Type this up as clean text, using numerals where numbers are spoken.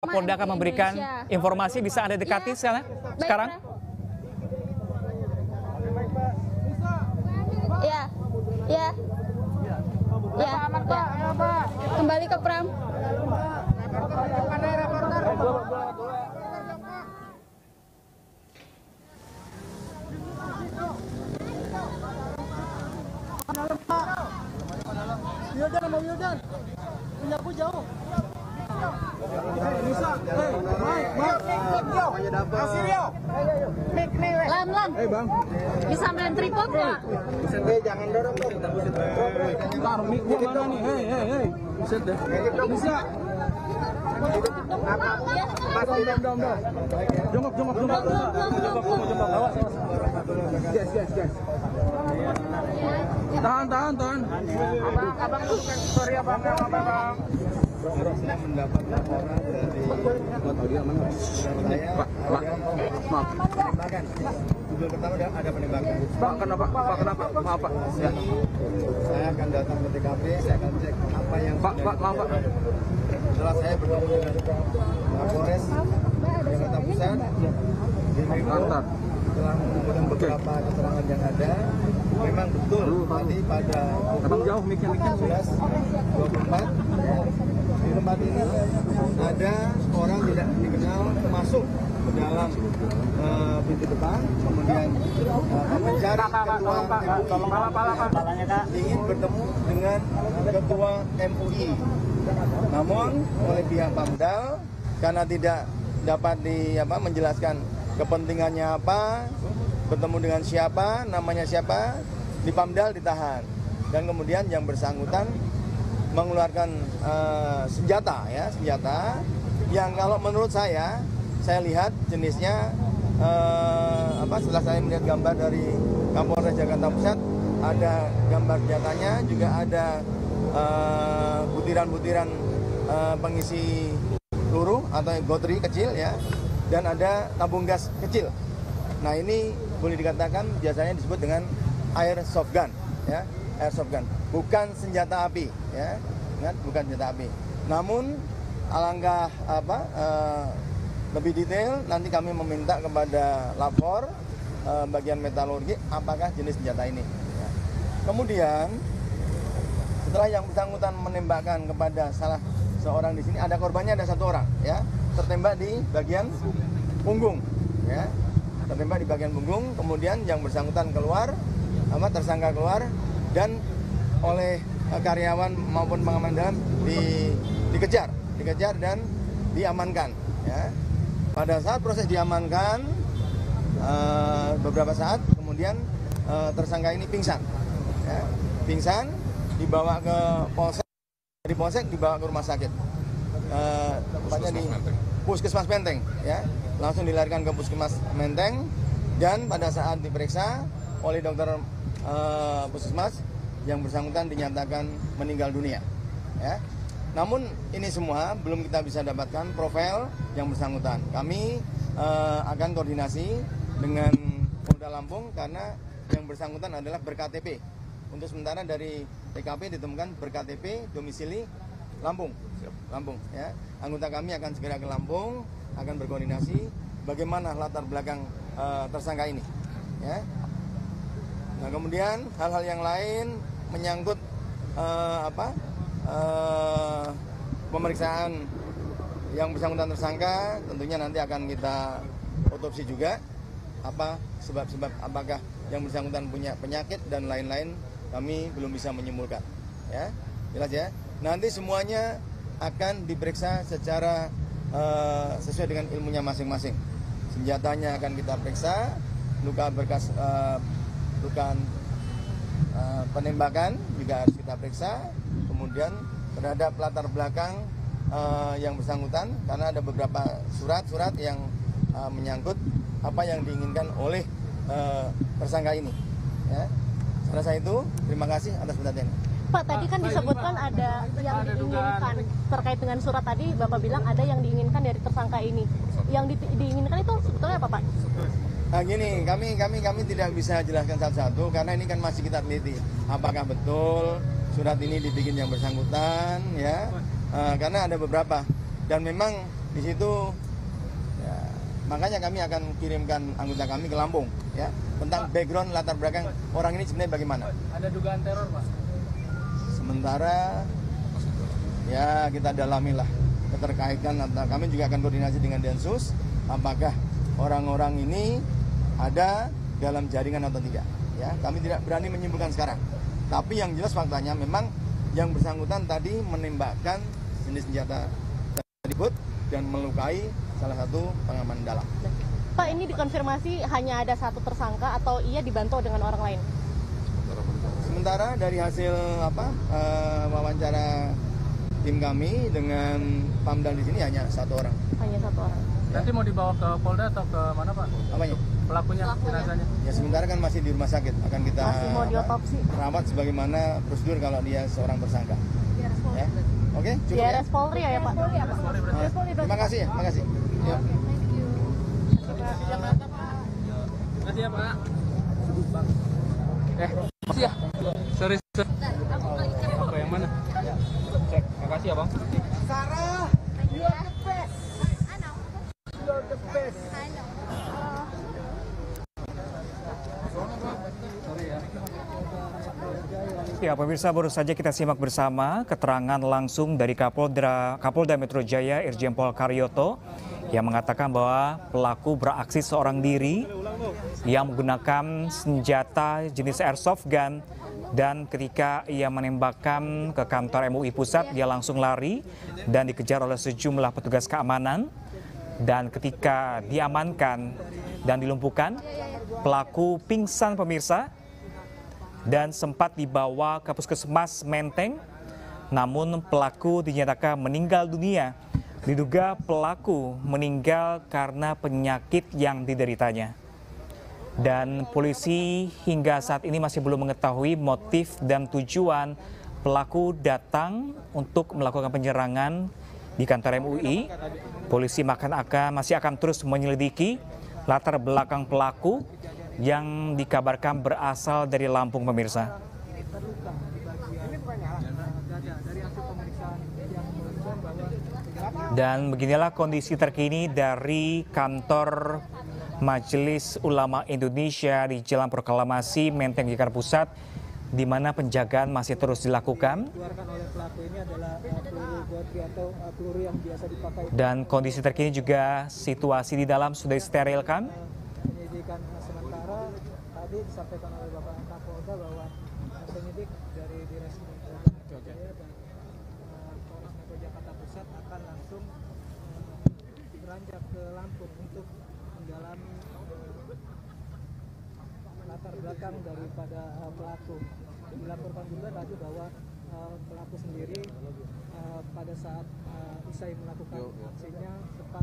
Polda akan memberikan informasi, bisa Anda dekati sekarang? Ya. Kembali ke Pram. Wildan, punya aku jauh. Lan. Bisa main tripod nggak? Jangan dorong dong. Ntar mic gua mana nih? Hei. Buset deh. Bisa. Dom. Jongkok. Awas. Gas. Tahan. Abang, sorry abang. Saya mendapat laporan dari Maaf. penembakan. Judul pertama ada penembakan. Pak, kenapa? Maaf, Pak. Ya. Saya akan datang ke TKP, saya akan cek apa yang Pak, maaf, Pak. Setelah saya bertemu dengan Kapolres Jakarta Pusat, Antar. telah mengumpulkan beberapa keterangan yang ada. Memang betul tadi pada Abang jauh mic-nya. 11.24 di tempat ini ada orang tidak dikenal masuk ke dalam pintu depan, kemudian mencari ketua MUI, ingin bertemu dengan ketua MUI. Namun oleh pihak Pamdal karena tidak dapat menjelaskan kepentingannya apa, bertemu dengan siapa, namanya siapa, di Pamdal ditahan. Dan kemudian yang bersangkutan mengeluarkan senjata yang kalau menurut saya lihat jenisnya setelah saya melihat gambar dari Kapolres Jakarta Pusat, ada gambar senjatanya, juga ada butiran-butiran pengisi peluru atau gotri kecil ya, dan ada tabung gas kecil. Nah, ini boleh dikatakan biasanya disebut dengan airsoft gun ya, airsoft gun, bukan senjata api ya. Ingat, bukan senjata api. Namun alangkah lebih detail nanti kami meminta kepada lapor bagian metalurgi apakah jenis senjata ini ya. Kemudian setelah yang bersangkutan menembakkan kepada salah seorang di sini, ada korbannya, ada satu orang ya, tertembak di bagian punggung ya, tertembak di bagian punggung. Kemudian yang bersangkutan keluar, tersangka keluar, dan oleh karyawan maupun pengaman dalam dikejar dan diamankan ya. Pada saat proses diamankan beberapa saat kemudian tersangka ini pingsan ya. Pingsan, dibawa ke polsek, dari polsek dibawa ke rumah sakit, tepatnya di Puskesmas Menteng ya. Langsung dilarikan ke Puskesmas Menteng, dan pada saat diperiksa oleh dokter Puskesmas, yang bersangkutan dinyatakan meninggal dunia ya. Namun ini semua belum kita bisa dapatkan profil yang bersangkutan. Kami akan koordinasi dengan Polda Lampung karena yang bersangkutan adalah ber-KTP. Untuk sementara dari TKP ditemukan ber-KTP domisili Lampung ya. Anggota kami akan segera ke Lampung, akan berkoordinasi bagaimana latar belakang tersangka ini ya. Nah, kemudian hal-hal yang lain menyangkut pemeriksaan yang bersangkutan tersangka, tentunya nanti akan kita otopsi juga apa sebab-sebab, apakah yang bersangkutan punya penyakit dan lain-lain, kami belum bisa menyimpulkan ya. Jelas ya. Nanti semuanya akan diperiksa secara sesuai dengan ilmunya masing-masing. Senjatanya akan kita periksa, luka bekas penembakan juga harus kita periksa. Kemudian terhadap latar belakang yang bersangkutan, karena ada beberapa surat-surat yang menyangkut apa yang diinginkan oleh tersangka ini ya. Saya rasa itu, terima kasih atas perhatiannya. Pak, tadi kan disebutkan ada yang diinginkan terkait dengan surat tadi, Bapak bilang ada yang diinginkan dari tersangka ini. Yang diinginkan itu sebetulnya apa, Pak? Nah, gini, kami tidak bisa jelaskan satu-satu karena ini kan masih kita teliti. Apakah betul surat ini dibikin yang bersangkutan ya? Karena ada beberapa, dan memang Di situ ya, makanya kami akan kirimkan anggota kami ke Lampung ya tentang background latar belakang orang ini sebenarnya bagaimana. Ada dugaan teror, Pak? Sementara ya kita dalamilah keterkaitan, kami juga akan koordinasi dengan Densus apakah orang-orang ini ada dalam jaringan atau tidak ya. Kami tidak berani menyimpulkan sekarang, tapi yang jelas faktanya memang yang bersangkutan tadi menembakkan jenis senjata tersebut dan melukai salah satu pengaman dalam. Pak, ini dikonfirmasi hanya ada satu tersangka atau ia dibantu dengan orang lain? Sementara dari hasil wawancara tim kami dengan Pamdal di sini hanya satu orang. Hanya satu orang. Nanti mau dibawa ke Polda atau ke mana, Pak? Apanya? Pelakunya, jenazahnya? Ya sementara kan masih di rumah sakit, akan kita Masih mau diotopsi. rawat sebagaimana prosedur kalau dia seorang tersangka. Ya. Oke, Di cukup ya. RS Polri ya, Pak? Terima kasih ya, terima kasih. Ya. Makasih ya, Pak. Makasih ya. Sorry. Apa yang mana? Cek. Makasih ya, Bang. Sarah, you are the best. You are the best. Ya, pemirsa, baru saja kita simak bersama keterangan langsung dari Kapolda Metro Jaya Irjen Pol Karyoto yang mengatakan bahwa pelaku beraksi seorang diri yang menggunakan senjata jenis airsoft gun dan ketika ia menembakkan ke kantor MUI Pusat, dia langsung lari dan dikejar oleh sejumlah petugas keamanan. Dan ketika diamankan dan dilumpuhkan, pelaku pingsan, pemirsa, dan sempat dibawa ke Puskesmas Menteng. Namun pelaku dinyatakan meninggal dunia. Diduga pelaku meninggal karena penyakit yang dideritanya. Dan polisi hingga saat ini masih belum mengetahui motif dan tujuan pelaku datang untuk melakukan penyerangan di kantor MUI. Polisi masih akan terus menyelidiki latar belakang pelaku yang dikabarkan berasal dari Lampung, pemirsa. Dan beginilah kondisi terkini dari kantor Majelis Ulama Indonesia di Jalan Proklamasi Menteng, Jakarta Pusat, di mana penjagaan masih terus dilakukan. Dan kondisi terkini juga situasi di dalam sudah disterilkan. Penyidikan sementara tadi disampaikan oleh Bapak Kapolda bahwa penyidik dari Direskrim Polda Jaya dan Polres Metro Jakarta Pusat akan langsung beranjak ke Lampung untuk mendalami latar belakang daripada pelaku. Dilaporkan juga tadi bahwa pelaku sendiri pada saat usai melakukan aksinya sempat